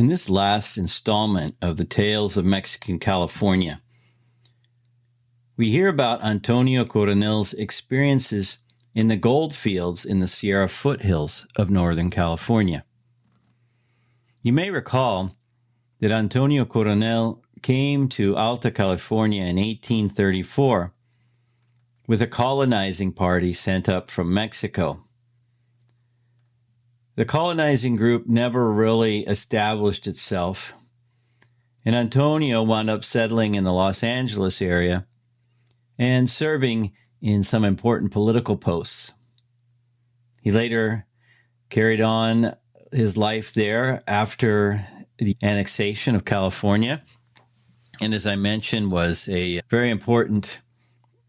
In this last installment of the Tales of Mexican California, we hear about Antonio Coronel's experiences in the gold fields in the Sierra foothills of Northern California. You may recall that Antonio Coronel came to Alta California in 1834 with a colonizing party sent up from Mexico. The colonizing group never really established itself, and Antonio wound up settling in the Los Angeles area and serving in some important political posts. He later carried on his life there after the annexation of California, and as I mentioned, was a very important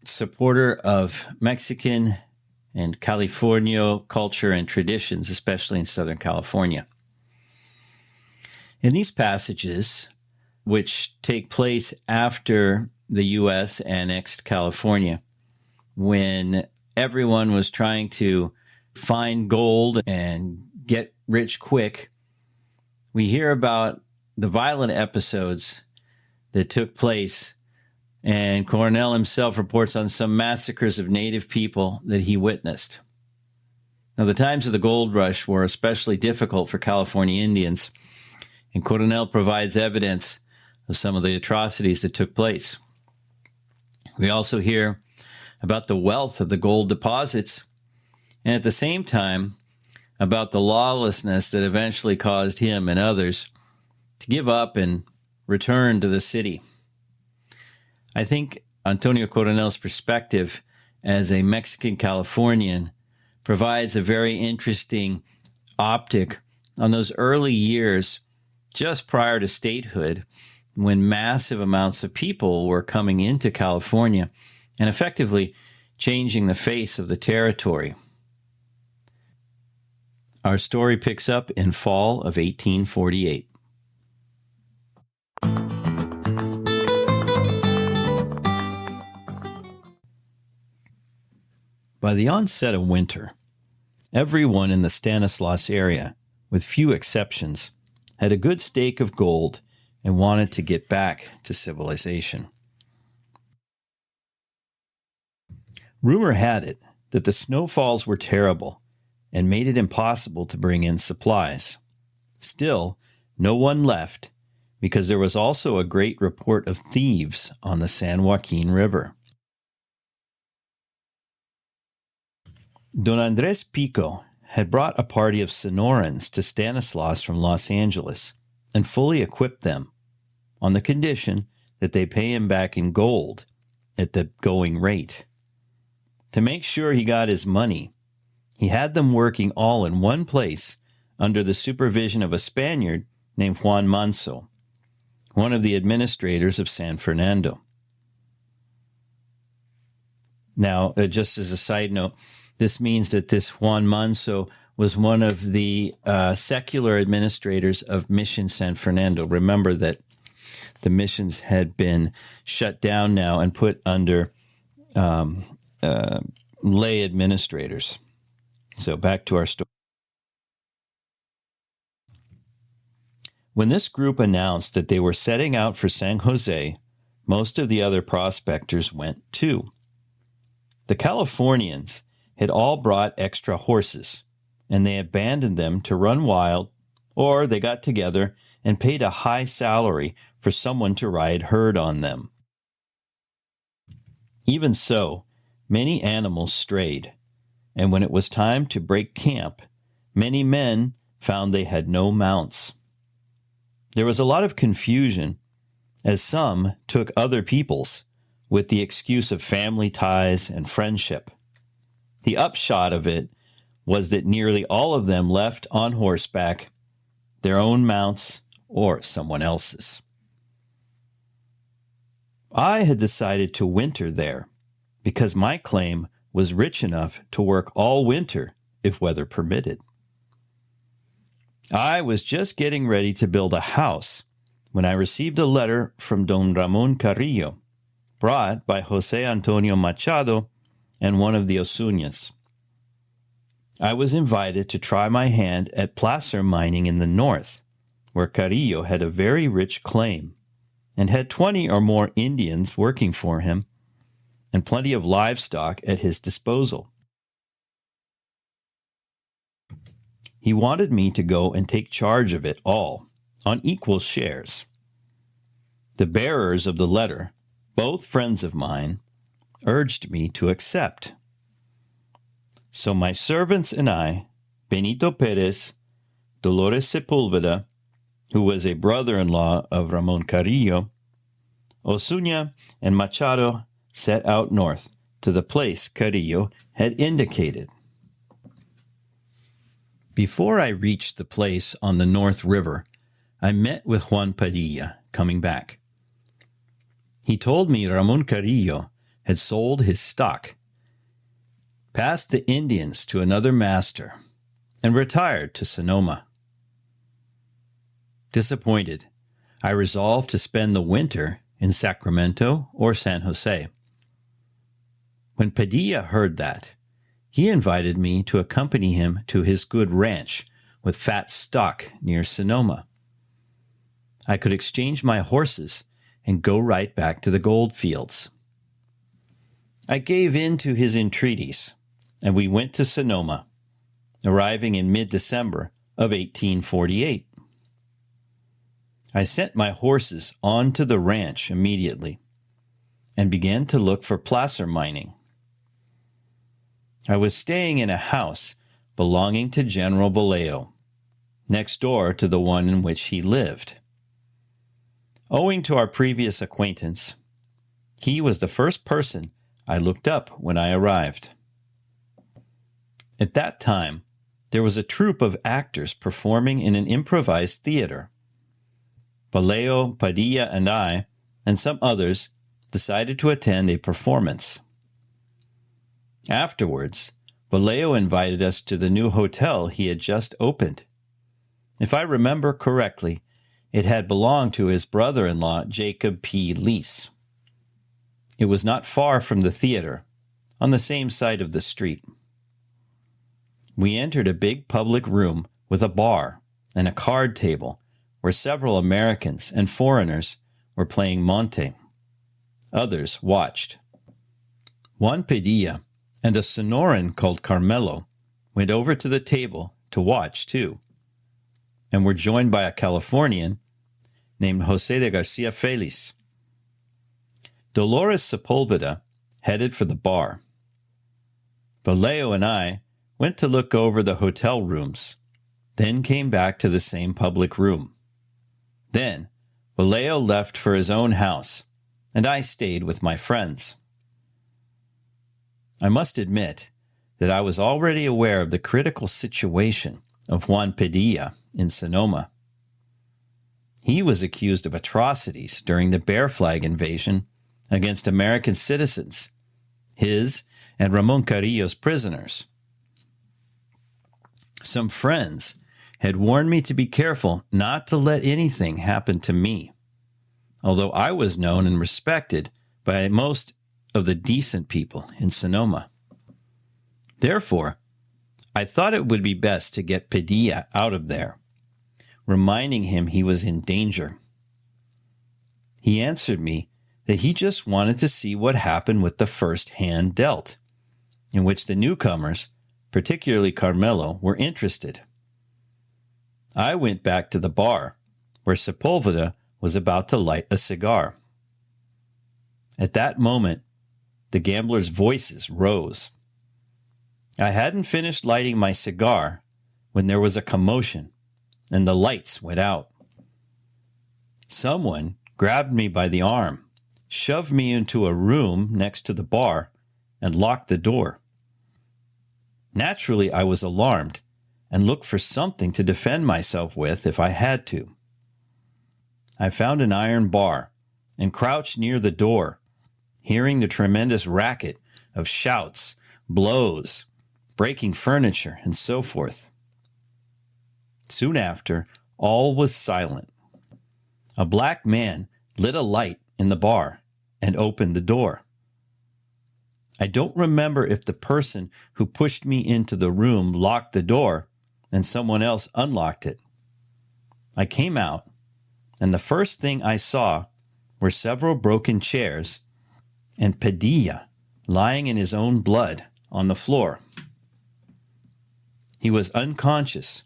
supporter of Mexican and California culture and traditions, especially in Southern California. In these passages, which take place after the U.S. annexed California, when everyone was trying to find gold and get rich quick, we hear about the violent episodes that took place, and Coronel himself reports on some massacres of native people that he witnessed. Now, the times of the gold rush were especially difficult for California Indians, and Coronel provides evidence of some of the atrocities that took place. We also hear about the wealth of the gold deposits, and at the same time, about the lawlessness that eventually caused him and others to give up and return to the city. I think Antonio Coronel's perspective as a Mexican Californian provides a very interesting optic on those early years just prior to statehood, when massive amounts of people were coming into California and effectively changing the face of the territory. Our story picks up in fall of 1848. By the onset of winter, everyone in the Stanislaus area, with few exceptions, had a good stake of gold and wanted to get back to civilization. Rumor had it that the snowfalls were terrible and made it impossible to bring in supplies. Still, no one left, because there was also a great report of thieves on the San Joaquin River. Don Andres Pico had brought a party of Sonorans to Stanislaus from Los Angeles and fully equipped them, on the condition that they pay him back in gold at the going rate. To make sure he got his money, he had them working all in one place under the supervision of a Spaniard named Juan Manso, one of the administrators of San Fernando. Now, just as a side note, this means that this Juan Manso was one of the secular administrators of Mission San Fernando. Remember that the missions had been shut down now and put under lay administrators. So back to our story. When this group announced that they were setting out for San Jose, most of the other prospectors went too. The Californians had all brought extra horses, and they abandoned them to run wild, or they got together and paid a high salary for someone to ride herd on them. Even so, many animals strayed, and when it was time to break camp, many men found they had no mounts. There was a lot of confusion, as some took other people's with the excuse of family ties and friendship. The upshot of it was that nearly all of them left on horseback, their own mounts or someone else's. I had decided to winter there because my claim was rich enough to work all winter if weather permitted. I was just getting ready to build a house when I received a letter from Don Ramon Carrillo, brought by Jose Antonio Machado and one of the Osuñas. I was invited to try my hand at placer mining in the north, where Carrillo had a very rich claim and had 20 or more Indians working for him and plenty of livestock at his disposal. He wanted me to go and take charge of it all on equal shares. The bearers of the letter, both friends of mine, urged me to accept. So my servants and I, Benito Perez, Dolores Sepulveda, who was a brother-in-law of Ramon Carrillo, Osuna, and Machado, set out north to the place Carrillo had indicated. Before I reached the place on the North River, I met with Juan Padilla coming back. He told me Ramon Carrillo had sold his stock, passed the Indians to another master, and retired to Sonoma. Disappointed, I resolved to spend the winter in Sacramento or San Jose. When Padilla heard that, he invited me to accompany him to his good ranch with fat stock near Sonoma. I could exchange my horses and go right back to the gold fields. I gave in to his entreaties, and we went to Sonoma, arriving in mid-December of 1848. I sent my horses on to the ranch immediately and began to look for placer mining. I was staying in a house belonging to General Vallejo, next door to the one in which he lived. Owing to our previous acquaintance, he was the first person I looked up when I arrived. At that time, there was a troupe of actors performing in an improvised theater. Vallejo, Padilla, and I, and some others, decided to attend a performance. Afterwards, Vallejo invited us to the new hotel he had just opened. If I remember correctly, it had belonged to his brother-in-law, Jacob P. Lease. It was not far from the theater, on the same side of the street. We entered a big public room with a bar and a card table where several Americans and foreigners were playing monte. Others watched. Juan Padilla and a Sonoran called Carmelo went over to the table to watch too, and were joined by a Californian named Jose de Garcia Feliz. Dolores Sepulveda headed for the bar. Vallejo and I went to look over the hotel rooms, then came back to the same public room. Then Vallejo left for his own house, and I stayed with my friends. I must admit that I was already aware of the critical situation of Juan Padilla in Sonoma. He was accused of atrocities during the Bear Flag invasion against American citizens, his and Ramon Carrillo's prisoners. Some friends had warned me to be careful not to let anything happen to me, although I was known and respected by most of the decent people in Sonoma. Therefore, I thought it would be best to get Padilla out of there, reminding him he was in danger. He answered me that he just wanted to see what happened with the first hand dealt, in which the newcomers, particularly Carmelo, were interested. I went back to the bar, where Sepulveda was about to light a cigar. At that moment, the gamblers' voices rose. I hadn't finished lighting my cigar when there was a commotion, and the lights went out. Someone grabbed me by the arm, shoved me into a room next to the bar, and locked the door. Naturally, I was alarmed and looked for something to defend myself with if I had to. I found an iron bar and crouched near the door, hearing the tremendous racket of shouts, blows, breaking furniture, and so forth. Soon after, all was silent. A black man lit a light in the bar and opened the door. I don't remember if the person who pushed me into the room locked the door and someone else unlocked it. I came out, and the first thing I saw were several broken chairs and Padilla lying in his own blood on the floor. He was unconscious,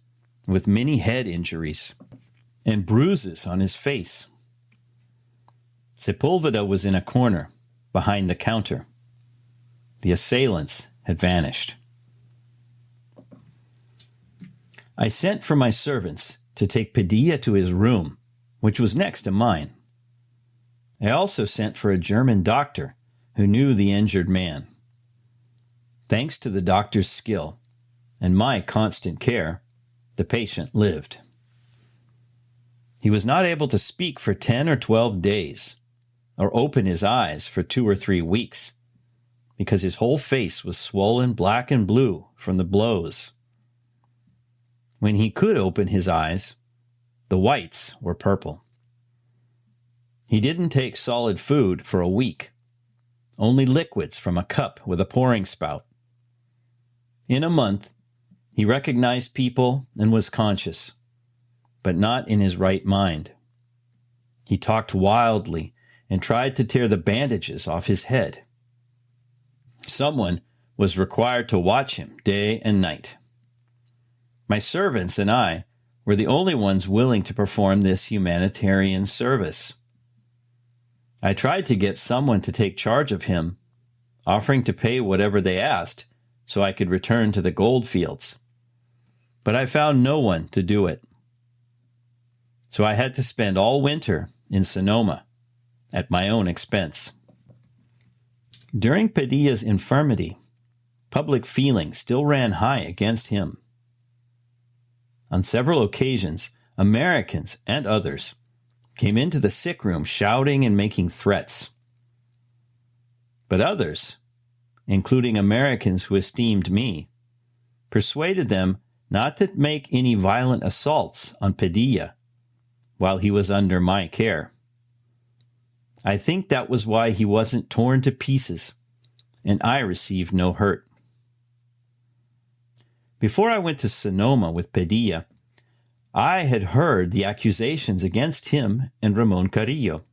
with many head injuries and bruises on his face. Sepulveda was in a corner, behind the counter. The assailants had vanished. I sent for my servants to take Padilla to his room, which was next to mine. I also sent for a German doctor who knew the injured man. Thanks to the doctor's skill and my constant care, the patient lived. He was not able to speak for 10 or 12 days, or open his eyes for 2 or 3 weeks, because his whole face was swollen black and blue from the blows. When he could open his eyes, the whites were purple. He didn't take solid food for a week, only liquids from a cup with a pouring spout. In a month, he recognized people and was conscious, but not in his right mind. He talked wildly and tried to tear the bandages off his head. Someone was required to watch him day and night. My servants and I were the only ones willing to perform this humanitarian service. I tried to get someone to take charge of him, offering to pay whatever they asked so I could return to the gold fields. But I found no one to do it. So I had to spend all winter in Sonoma at my own expense. During Padilla's infirmity, public feeling still ran high against him. On several occasions, Americans and others came into the sick room shouting and making threats. But others, including Americans who esteemed me, persuaded them not to make any violent assaults on Padilla while he was under my care. I think that was why he wasn't torn to pieces, and I received no hurt. Before I went to Sonoma with Padilla, I had heard the accusations against him and Ramon Carrillo.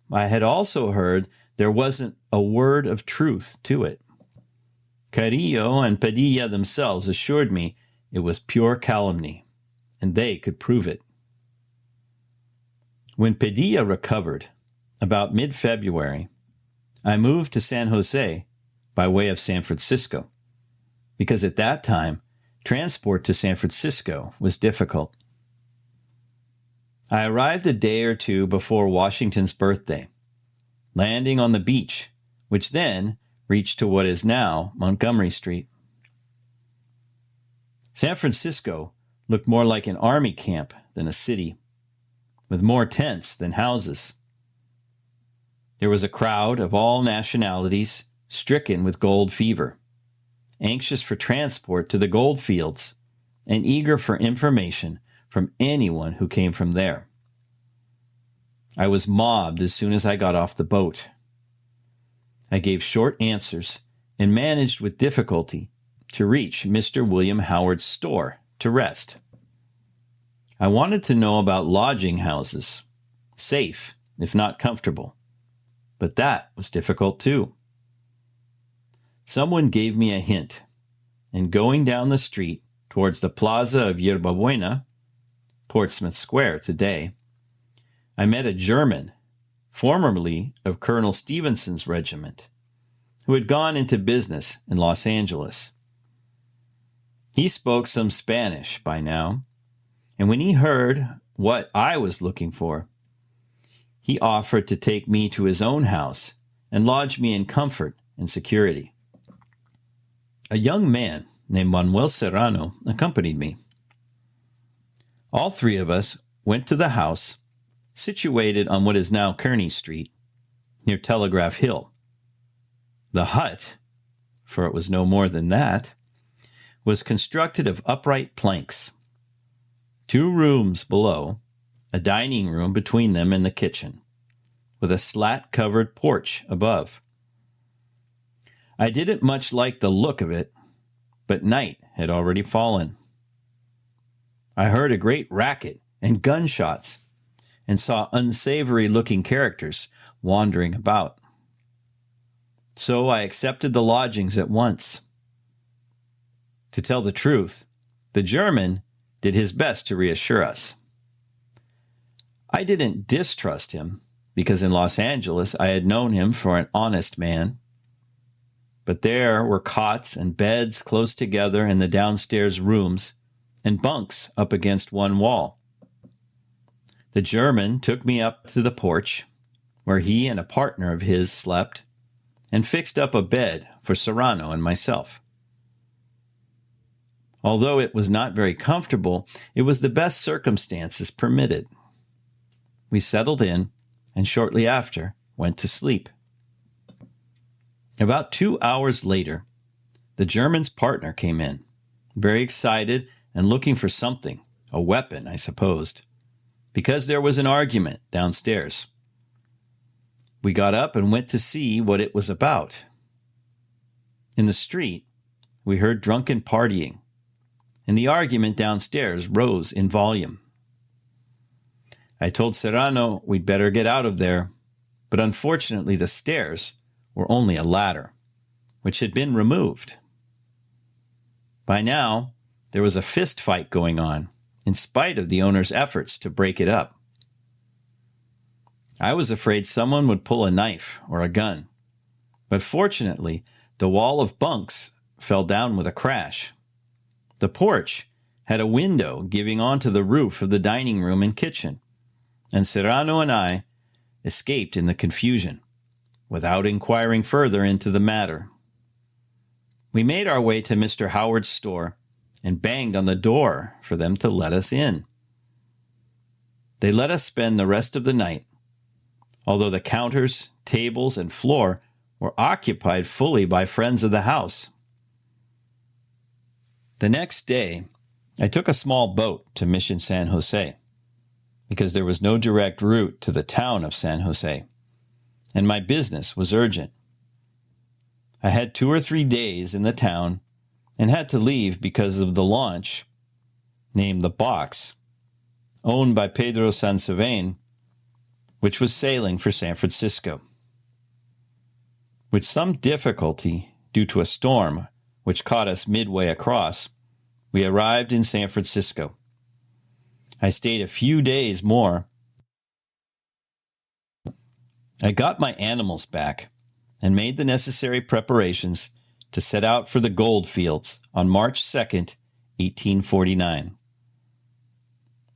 I had also heard there wasn't a word of truth to it. Carrillo and Padilla themselves assured me it was pure calumny, and they could prove it. When Padilla recovered, about mid-February, I moved to San Jose by way of San Francisco, because at that time, transport to San Francisco was difficult. I arrived a day or two before Washington's birthday, landing on the beach, which then reached to what is now Montgomery Street. San Francisco looked more like an army camp than a city, with more tents than houses. There was a crowd of all nationalities stricken with gold fever, anxious for transport to the gold fields, and eager for information from anyone who came from there. I was mobbed as soon as I got off the boat. I gave short answers and managed with difficulty to reach Mr. William Howard's store to rest. I wanted to know about lodging houses, safe if not comfortable, but that was difficult too. Someone gave me a hint, and going down the street towards the Plaza of Yerba Buena, Portsmouth Square today, I met a German, formerly of Colonel Stevenson's regiment, who had gone into business in Los Angeles. He spoke some Spanish by now, and when he heard what I was looking for, he offered to take me to his own house and lodge me in comfort and security. A young man named Manuel Serrano accompanied me. All three of us went to the house situated on what is now Kearny Street, near Telegraph Hill. The hut, for it was no more than that, was constructed of upright planks. 2 rooms below, a dining room between them and the kitchen, with a slat-covered porch above. I didn't much like the look of it, but night had already fallen. I heard a great racket and gunshots and saw unsavory-looking characters wandering about. So I accepted the lodgings at once. To tell the truth, the German did his best to reassure us. I didn't distrust him, because in Los Angeles I had known him for an honest man. But there were cots and beds close together in the downstairs rooms, and bunks up against one wall. The German took me up to the porch, where he and a partner of his slept, and fixed up a bed for Serrano and myself. Although it was not very comfortable, it was the best circumstances permitted. We settled in, and shortly after went to sleep. About 2 hours later, the German's partner came in, very excited and looking for something, a weapon, I supposed, because there was an argument downstairs. We got up and went to see what it was about. In the street, we heard drunken partying, and the argument downstairs rose in volume. I told Serrano we'd better get out of there, but unfortunately the stairs were only a ladder, which had been removed. By now, there was a fist fight going on, in spite of the owner's efforts to break it up. I was afraid someone would pull a knife or a gun, but fortunately, the wall of bunks fell down with a crash. The porch had a window giving onto the roof of the dining room and kitchen, and Serrano and I escaped in the confusion, without inquiring further into the matter. We made our way to Mr. Howard's store and banged on the door for them to let us in. They let us spend the rest of the night, although the counters, tables, and floor were occupied fully by friends of the house. The next day, I took a small boat to Mission San Jose, because there was no direct route to the town of San Jose, and my business was urgent. I had 2 or 3 days in the town and had to leave because of the launch, named the Box, owned by Pedro Sansevane, which was sailing for San Francisco. With some difficulty, due to a storm which caught us midway across, we arrived in San Francisco. I stayed a few days more. I got my animals back and made the necessary preparations to set out for the gold fields on March 2nd, 1849.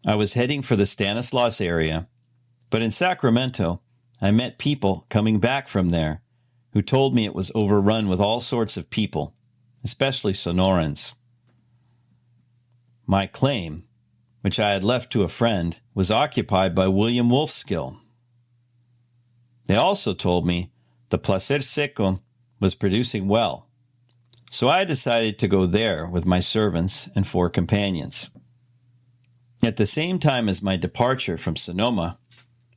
I was heading for the Stanislaus area, but in Sacramento, I met people coming back from there who told me it was overrun with all sorts of people, especially Sonorans. My claim, which I had left to a friend, was occupied by William Wolfskill. They also told me the Placer Seco was producing well, so I decided to go there with my servants and 4 companions. At the same time as my departure from Sonoma,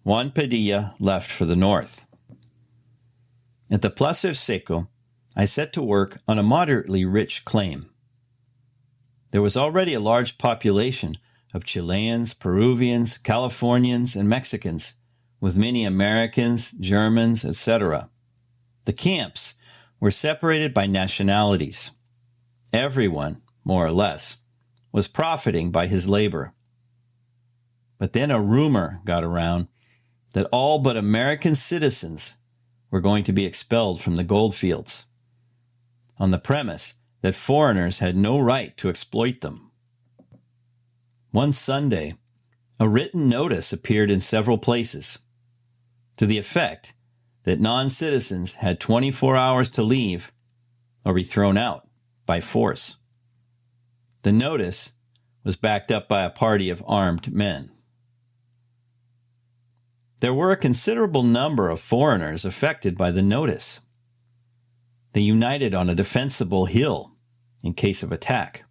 Juan Padilla left for the north. At the Placer Seco, I set to work on a moderately rich claim. There was already a large population of Chileans, Peruvians, Californians, and Mexicans, with many Americans, Germans, etc. The camps were separated by nationalities. Everyone, more or less, was profiting by his labor. But then a rumor got around that all but American citizens were going to be expelled from the gold fields, on the premise that foreigners had no right to exploit them. One Sunday, a written notice appeared in several places, to the effect that non-citizens had 24 hours to leave or be thrown out by force. The notice was backed up by a party of armed men. There were a considerable number of foreigners affected by the notice. They united on a defensible hill in case of attack.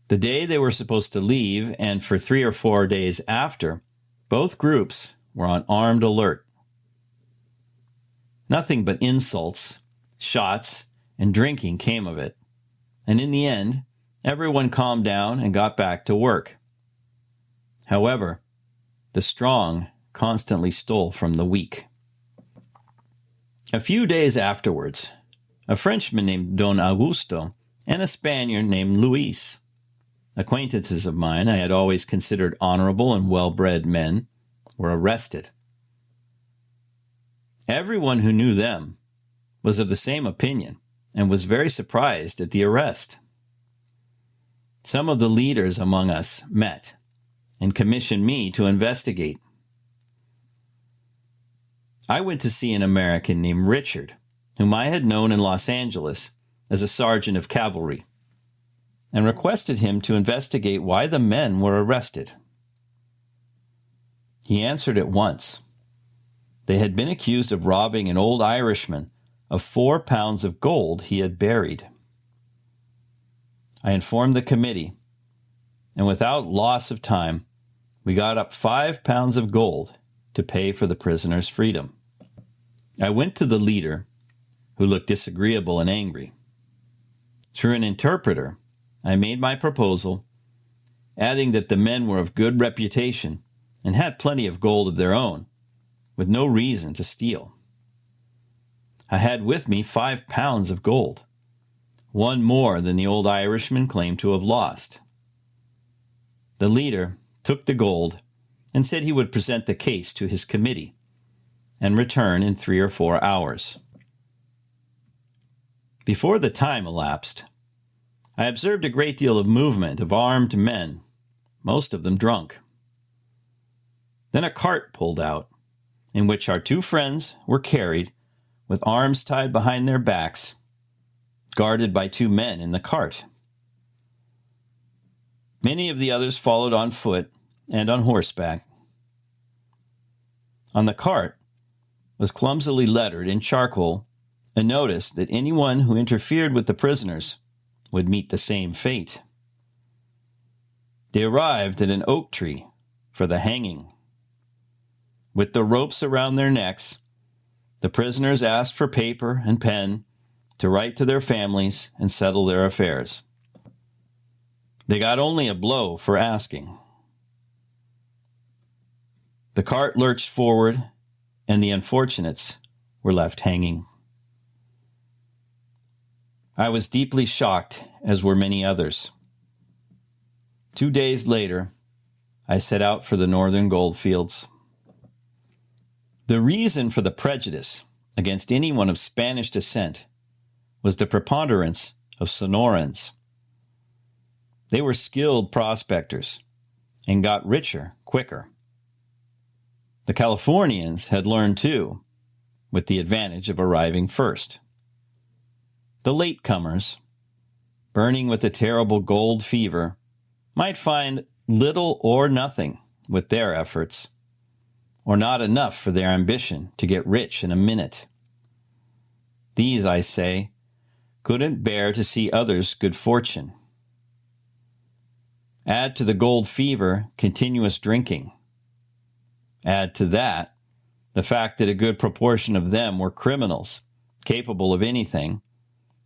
The day they were supposed to leave, and for 3 or 4 days after, both groups were on armed alert. Nothing but insults, shots, and drinking came of it, and in the end, everyone calmed down and got back to work. However, the strong constantly stole from the weak. A few days afterwards, a Frenchman named Don Augusto and a Spaniard named Luis, acquaintances of mine I had always considered honorable and well-bred men, were arrested. Everyone who knew them was of the same opinion and was very surprised at the arrest. Some of the leaders among us met and commissioned me to investigate. I went to see an American named Richard, whom I had known in Los Angeles as a sergeant of cavalry, and requested him to investigate why the men were arrested. He answered at once. They had been accused of robbing an old Irishman of 4 pounds of gold he had buried. I informed the committee, and without loss of time, we got up 5 pounds of gold to pay for the prisoner's freedom. I went to the leader, who looked disagreeable and angry. Through an interpreter, I made my proposal, adding that the men were of good reputation and had plenty of gold of their own, with no reason to steal. I had with me 5 pounds of gold, one more than the old Irishman claimed to have lost. The leader took the gold and said he would present the case to his committee and return in 3 or 4 hours. Before the time elapsed, I observed a great deal of movement of armed men, most of them drunk. Then a cart pulled out, in which our 2 friends were carried, with arms tied behind their backs, guarded by 2 men in the cart. Many of the others followed on foot and on horseback. On the cart was clumsily lettered in charcoal a notice that anyone who interfered with the prisoners would meet the same fate. They arrived at an oak tree for the hanging. With the ropes around their necks, the prisoners asked for paper and pen to write to their families and settle their affairs. They got only a blow for asking. The cart lurched forward, and the unfortunates were left hanging. I was deeply shocked, as were many others. 2 days later, I set out for the northern gold fields. The reason for the prejudice against anyone of Spanish descent was the preponderance of Sonorans. They were skilled prospectors and got richer quicker. The Californians had learned too, with the advantage of arriving first. The latecomers, burning with the terrible gold fever, might find little or nothing with their efforts, or not enough for their ambition to get rich in a minute. These, I say, couldn't bear to see others' good fortune. Add to the gold fever continuous drinking. Add to that the fact that a good proportion of them were criminals, capable of anything,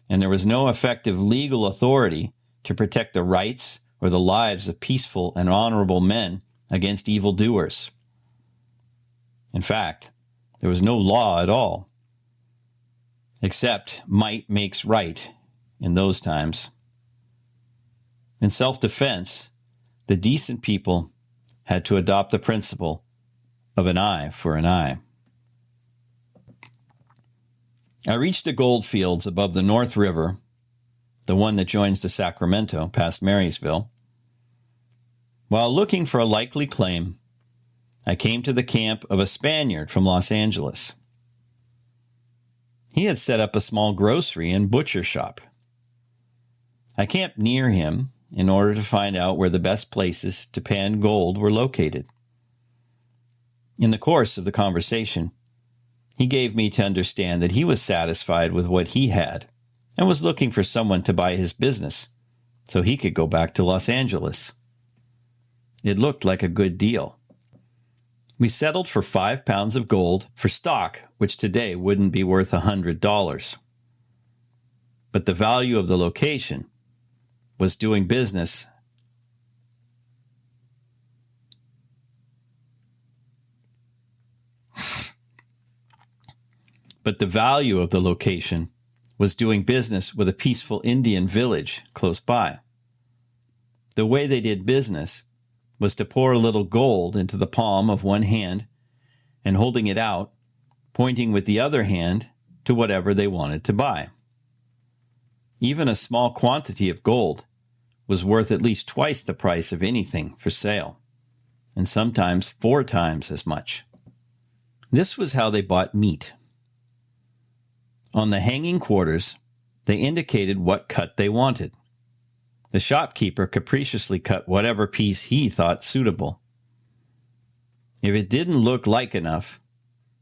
and there was no effective legal authority to protect the rights or the lives of peaceful and honorable men against evildoers. In fact, there was no law at all, except might makes right in those times. In self-defense, the decent people had to adopt the principle of an eye for an eye. I reached the gold fields above the North River, the one that joins the Sacramento past Marysville. While looking for a likely claim, I came to the camp of a Spaniard from Los Angeles. He had set up a small grocery and butcher shop. I camped near him in order to find out where the best places to pan gold were located. In the course of the conversation, he gave me to understand that he was satisfied with what he had and was looking for someone to buy his business so he could go back to Los Angeles. It looked like a good deal. We settled for 5 pounds of gold for stock, which today wouldn't be worth $100. But the value of the location was doing business but the value of the location was doing business with a peaceful Indian village close by. The way they did business was to pour a little gold into the palm of one hand and holding it out, pointing with the other hand to whatever they wanted to buy. Even a small quantity of gold was worth at least twice the price of anything for sale, and sometimes 4 times as much. This was how they bought meat. On the hanging quarters, they indicated what cut they wanted. The shopkeeper capriciously cut whatever piece he thought suitable. If it didn't look like enough,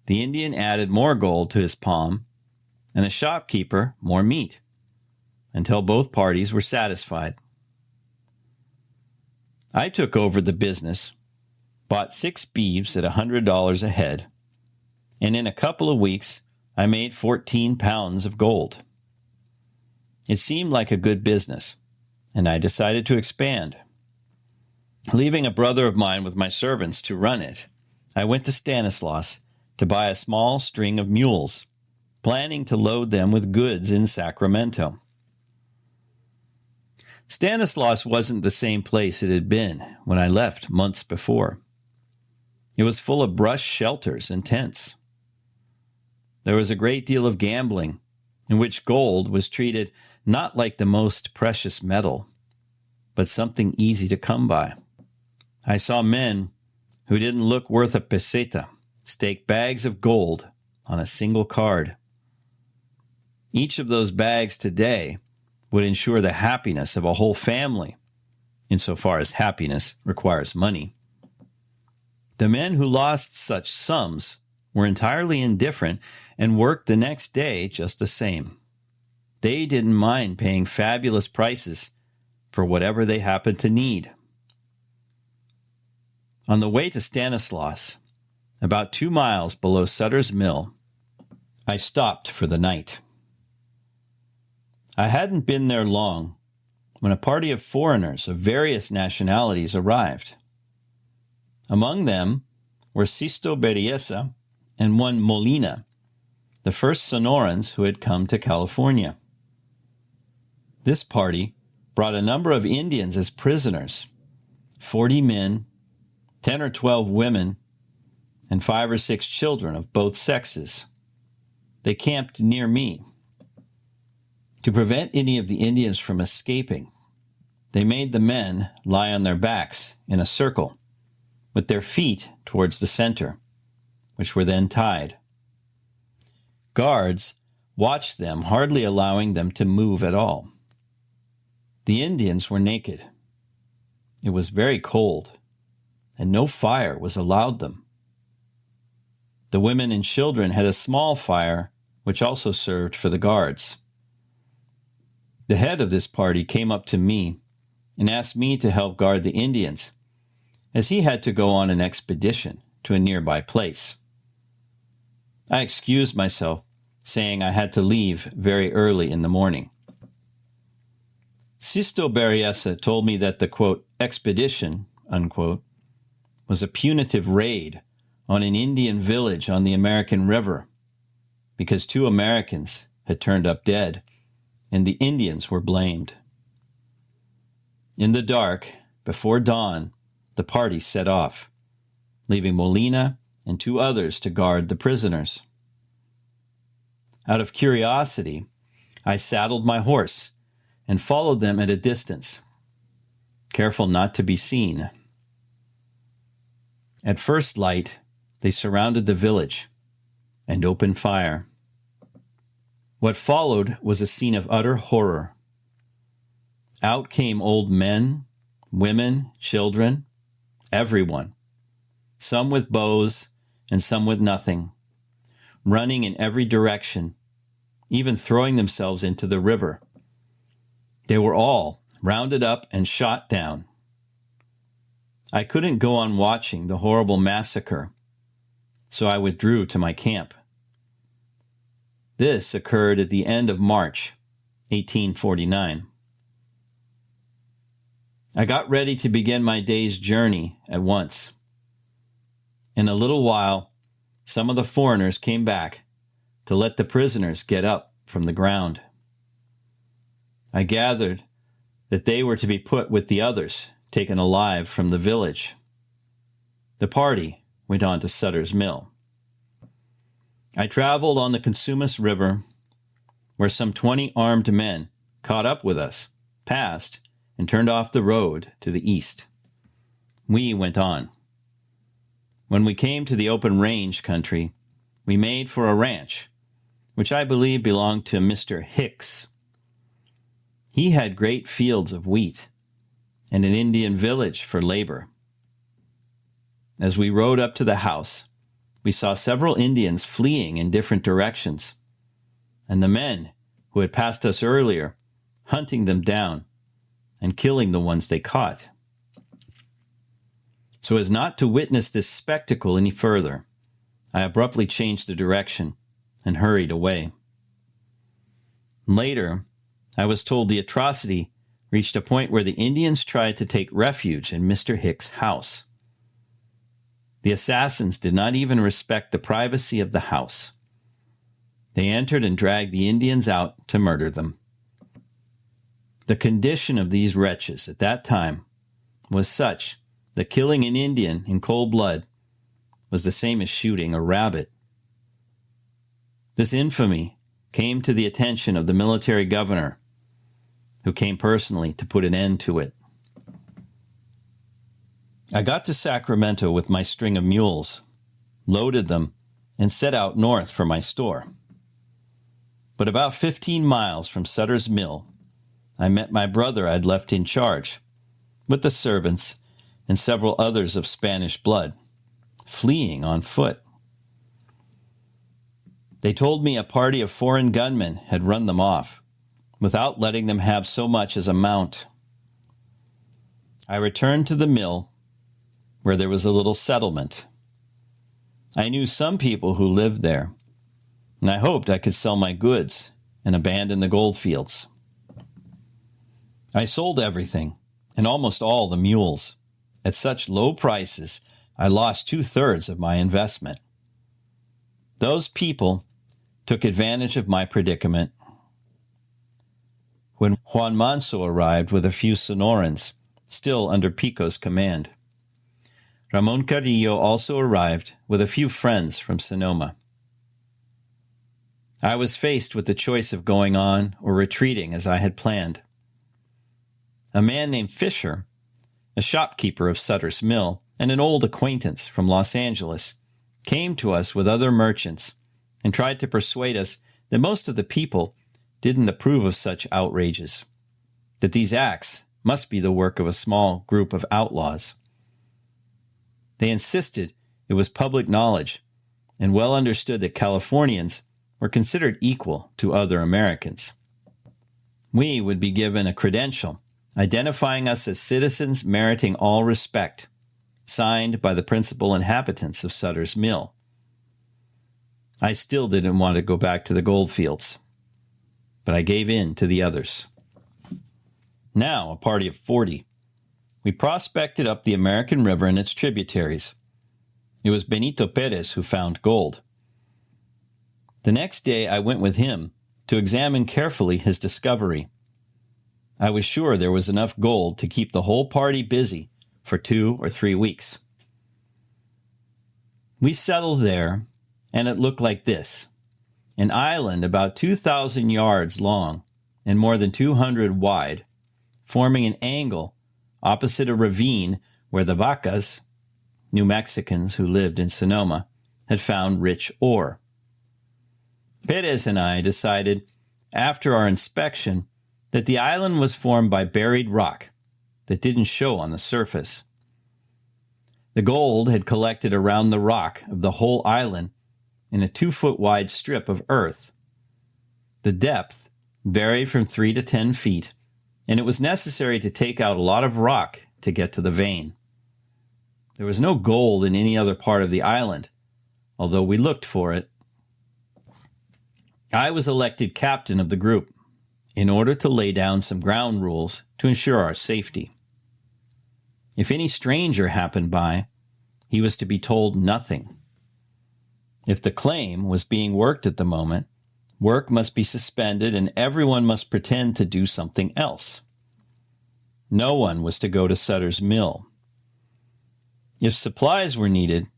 the Indian added more gold to his palm, and the shopkeeper more meat, until both parties were satisfied. I took over the business, bought 6 beeves at $100 a head, and in a couple of weeks, I made 14 pounds of gold. It seemed like a good business, and I decided to expand. Leaving a brother of mine with my servants to run it, I went to Stanislaus to buy a small string of mules, planning to load them with goods in Sacramento. Stanislaus wasn't the same place it had been when I left months before. It was full of brush shelters and tents. There was a great deal of gambling, in which gold was treated not like the most precious metal, but something easy to come by. I saw men who didn't look worth a peseta stake bags of gold on a single card. Each of those bags today would ensure the happiness of a whole family, insofar as happiness requires money. The men who lost such sums were entirely indifferent and worked the next day just the same. They didn't mind paying fabulous prices for whatever they happened to need. On the way to Stanislaus, about 2 miles below Sutter's Mill, I stopped for the night. I hadn't been there long when a party of foreigners of various nationalities arrived. Among them were Sisto Berryessa and one Molina, the first Sonorans who had come to California. This party brought a number of Indians as prisoners, 40 men, 10 or 12 women, and 5 or 6 children of both sexes. They camped near me. To prevent any of the Indians from escaping, they made the men lie on their backs in a circle, with their feet towards the center, which were then tied. Guards watched them, hardly allowing them to move at all. The Indians were naked. It was very cold, and no fire was allowed them. The women and children had a small fire, which also served for the guards. The head of this party came up to me and asked me to help guard the Indians, as he had to go on an expedition to a nearby place. I excused myself, saying I had to leave very early in the morning. Sisto Berryessa told me that the, quote, expedition, unquote, was a punitive raid on an Indian village on the American River, because 2 Americans had turned up dead, and the Indians were blamed. In the dark, before dawn, the party set off, leaving Molina and 2 others to guard the prisoners. Out of curiosity, I saddled my horse and followed them at a distance, careful not to be seen. At first light, they surrounded the village and opened fire. What followed was a scene of utter horror. Out came old men, women, children, everyone, some with bows and some with nothing, running in every direction, even throwing themselves into the river. They were all rounded up and shot down. I couldn't go on watching the horrible massacre, so I withdrew to my camp. This occurred at the end of March, 1849. I got ready to begin my day's journey at once. In a little while, some of the foreigners came back to let the prisoners get up from the ground. I gathered that they were to be put with the others taken alive from the village. The party went on to Sutter's Mill. I traveled on the Consumnes River, where some 20 armed men caught up with us, passed, and turned off the road to the east. We went on. When we came to the open range country, we made for a ranch, which I believe belonged to Mr. Hicks. He had great fields of wheat and an Indian village for labor. As we rode up to the house, we saw several Indians fleeing in different directions, and the men who had passed us earlier hunting them down and killing the ones they caught. So as not to witness this spectacle any further, I abruptly changed the direction and hurried away. Later, I was told the atrocity reached a point where the Indians tried to take refuge in Mr. Hicks' house. The assassins did not even respect the privacy of the house. They entered and dragged the Indians out to murder them. The condition of these wretches at that time was such that killing an Indian in cold blood was the same as shooting a rabbit. This infamy came to the attention of the military governor, who came personally to put an end to it. I got to Sacramento with my string of mules, loaded them, and set out north for my store. But about 15 miles from Sutter's Mill, I met my brother I'd left in charge, with the servants and several others of Spanish blood, fleeing on foot. They told me a party of foreign gunmen had run them off, without letting them have so much as a mount. I returned to the mill, where there was a little settlement. I knew some people who lived there, and I hoped I could sell my goods and abandon the gold fields. I sold everything, and almost all the mules, at such low prices I lost 2/3 of my investment. Those people took advantage of my predicament. When Juan Manso arrived with a few Sonorans, still under Pico's command, Ramon Carrillo also arrived with a few friends from Sonoma. I was faced with the choice of going on or retreating as I had planned. A man named Fisher, a shopkeeper of Sutter's Mill and an old acquaintance from Los Angeles, came to us with other merchants and tried to persuade us that most of the people didn't approve of such outrages, that these acts must be the work of a small group of outlaws. They insisted it was public knowledge and well understood that Californians were considered equal to other Americans. We would be given a credential identifying us as citizens meriting all respect, signed by the principal inhabitants of Sutter's Mill. I still didn't want to go back to the gold fields, but I gave in to the others. Now, a party of 40, we prospected up the American River and its tributaries. It was Benito Perez who found gold. The next day I went with him to examine carefully his discovery. I was sure there was enough gold to keep the whole party busy for 2 or 3 weeks. We settled there, and it looked like this: an island about 2,000 yards long and more than 200 wide, forming an angle opposite a ravine where the Vacas, New Mexicans who lived in Sonoma, had found rich ore. Perez and I decided, after our inspection, that the island was formed by buried rock that didn't show on the surface. The gold had collected around the rock of the whole island in a 2-foot wide strip of earth. The depth varied from 3 to 10 feet, and it was necessary to take out a lot of rock to get to the vein. There was no gold in any other part of the island, although we looked for it. I was elected captain of the group in order to lay down some ground rules to ensure our safety. If any stranger happened by, he was to be told nothing. If the claim was being worked at the moment, work must be suspended and everyone must pretend to do something else. No one was to go to Sutter's Mill. If supplies were needed,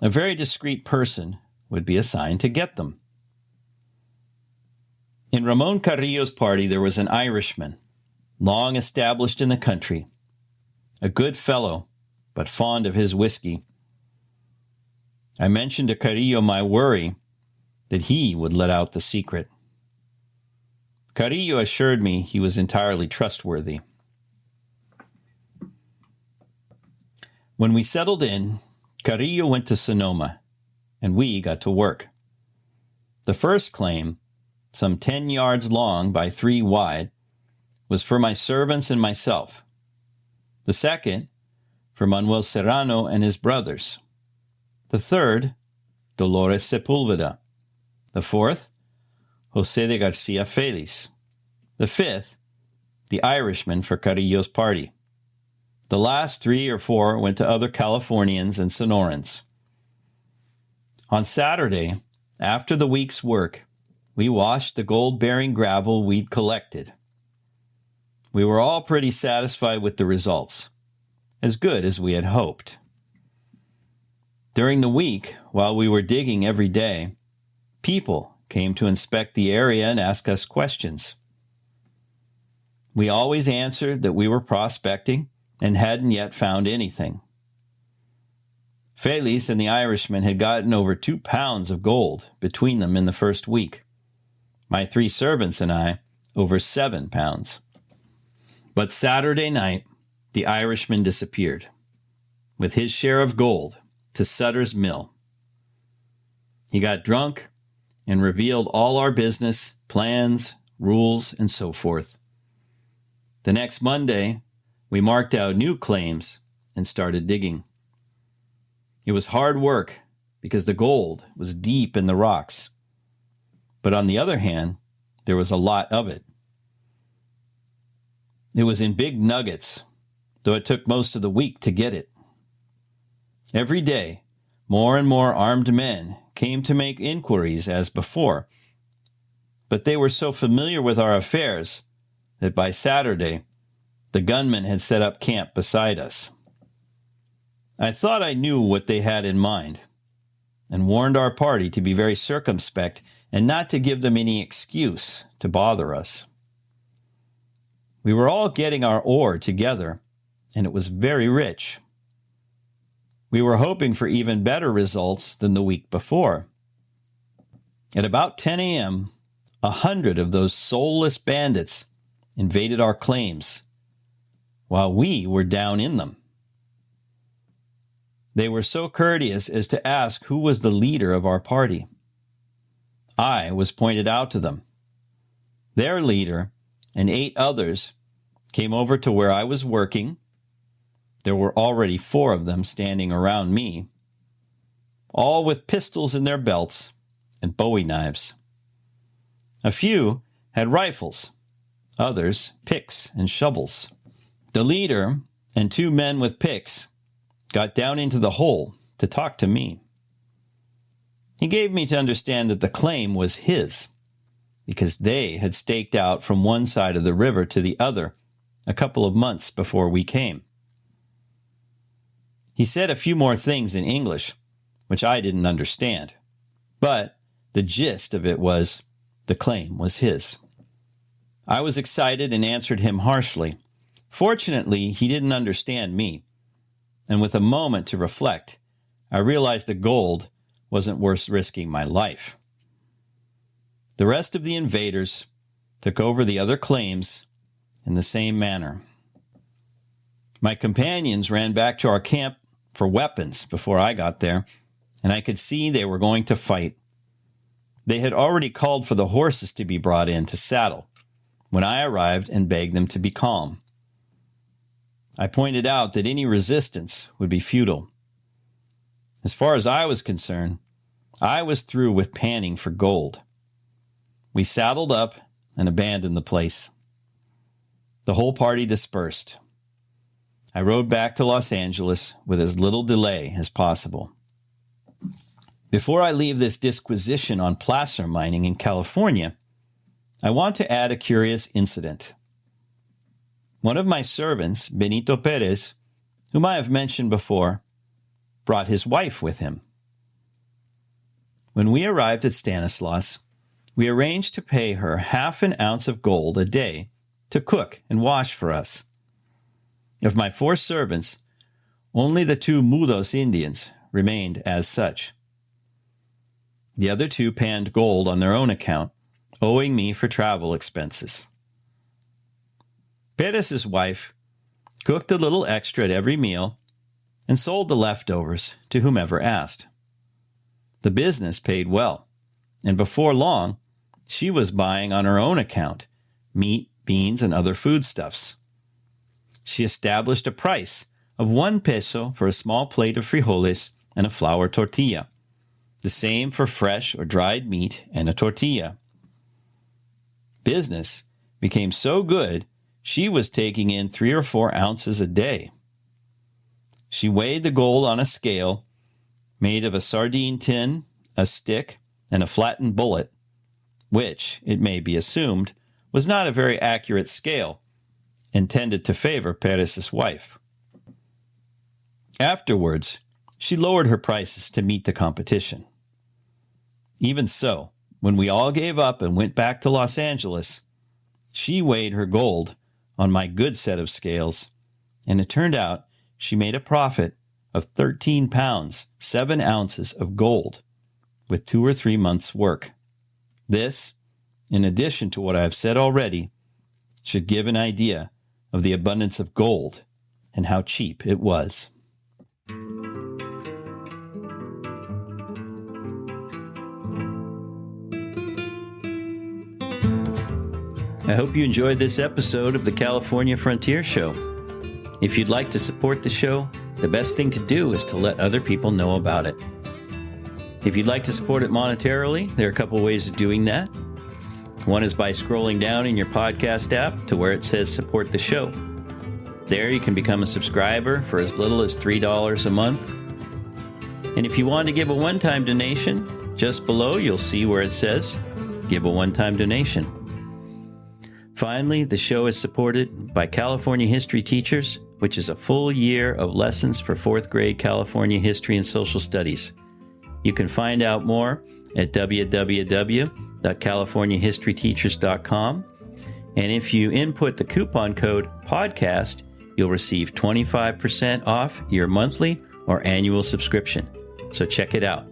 a very discreet person would be assigned to get them. In Ramon Carrillo's party there was an Irishman, long established in the country, a good fellow, but fond of his whiskey. I mentioned to Carrillo my worry that he would let out the secret. Carrillo assured me he was entirely trustworthy. When we settled in, Carrillo went to Sonoma, and we got to work. The first claim, some 10 yards long by 3 wide, was for my servants and myself. The second, for Manuel Serrano and his brothers. The third, Dolores Sepulveda. The fourth, José de Garcia Félix. The fifth, the Irishman for Carrillo's party. The last 3 or 4 went to other Californians and Sonorans. On Saturday, after the week's work, we washed the gold-bearing gravel we'd collected. We were all pretty satisfied with the results, as good as we had hoped. During the week, while we were digging every day, people came to inspect the area and ask us questions. We always answered that we were prospecting and hadn't yet found anything. Félix and the Irishman had gotten over 2 pounds of gold between them in the first week. My 3 servants and I, over 7 pounds. But Saturday night, the Irishman disappeared, with his share of gold, to Sutter's Mill. He got drunk and revealed all our business, plans, rules, and so forth. The next Monday, we marked out new claims and started digging. It was hard work because the gold was deep in the rocks. But on the other hand, there was a lot of it. It was in big nuggets, though it took most of the week to get it. Every day, more and more armed men came to make inquiries as before, but they were so familiar with our affairs that by Saturday, the gunmen had set up camp beside us. I thought I knew what they had in mind, and warned our party to be very circumspect and not to give them any excuse to bother us. We were all getting our ore together, and it was very rich. We were hoping for even better results than the week before. At about 10 a.m., 100 of those soulless bandits invaded our claims, while we were down in them. They were so courteous as to ask who was the leader of our party. I was pointed out to them. Their leader and 8 others came over to where I was working. There were already 4 of them standing around me, all with pistols in their belts and bowie knives. A few had rifles, others picks and shovels. The leader and 2 men with picks got down into the hole to talk to me. He gave me to understand that the claim was his, because they had staked out from one side of the river to the other a couple of months before we came. He said a few more things in English, which I didn't understand, but the gist of it was the claim was his. I was excited and answered him harshly. Fortunately, he didn't understand me, and with a moment to reflect, I realized the gold wasn't worth risking my life. The rest of the invaders took over the other claims in the same manner. My companions ran back to our camp for weapons before I got there, and I could see they were going to fight. They had already called for the horses to be brought in to saddle when I arrived and begged them to be calm. I pointed out that any resistance would be futile. As far as I was concerned, I was through with panning for gold. We saddled up and abandoned the place. The whole party dispersed. I rode back to Los Angeles with as little delay as possible. Before I leave this disquisition on placer mining in California, I want to add a curious incident. One of my servants, Benito Perez, whom I have mentioned before, brought his wife with him. When we arrived at Stanislaus, we arranged to pay her 1/2 ounce of gold a day to cook and wash for us. Of my 4 servants, only the 2 Mudos Indians remained as such. The other 2 panned gold on their own account, owing me for travel expenses. Perez's wife cooked a little extra at every meal and sold the leftovers to whomever asked. The business paid well, and before long, she was buying on her own account meat, beans, and other foodstuffs. She established a price of 1 peso for a small plate of frijoles and a flour tortilla, the same for fresh or dried meat and a tortilla. Business became so good, she was taking in 3 or 4 ounces a day. She weighed the gold on a scale made of a sardine tin, a stick, and a flattened bullet, which, it may be assumed, was not a very accurate scale, intended to favor Perez's wife. Afterwards, she lowered her prices to meet the competition. Even so, when we all gave up and went back to Los Angeles, she weighed her gold on my good set of scales, and it turned out she made a profit of 13 pounds, 7 ounces of gold, with 2 or 3 months' work. This, in addition to what I have said already, should give an idea of the abundance of gold and how cheap it was. I hope you enjoyed this episode of the California Frontier Show. If you'd like to support the show, the best thing to do is to let other people know about it. If you'd like to support it monetarily, there are a couple ways of doing that. One is by scrolling down in your podcast app to where it says support the show. There you can become a subscriber for as little as $3 a month. And if you want to give a one-time donation, just below you'll see where it says give a one-time donation. Finally, the show is supported by California History Teachers, which is a full year of lessons for 4th grade California history and social studies. You can find out more at www.californiahistoryteachers.com. And if you input the coupon code PODCAST, you'll receive 25% off your monthly or annual subscription. So check it out.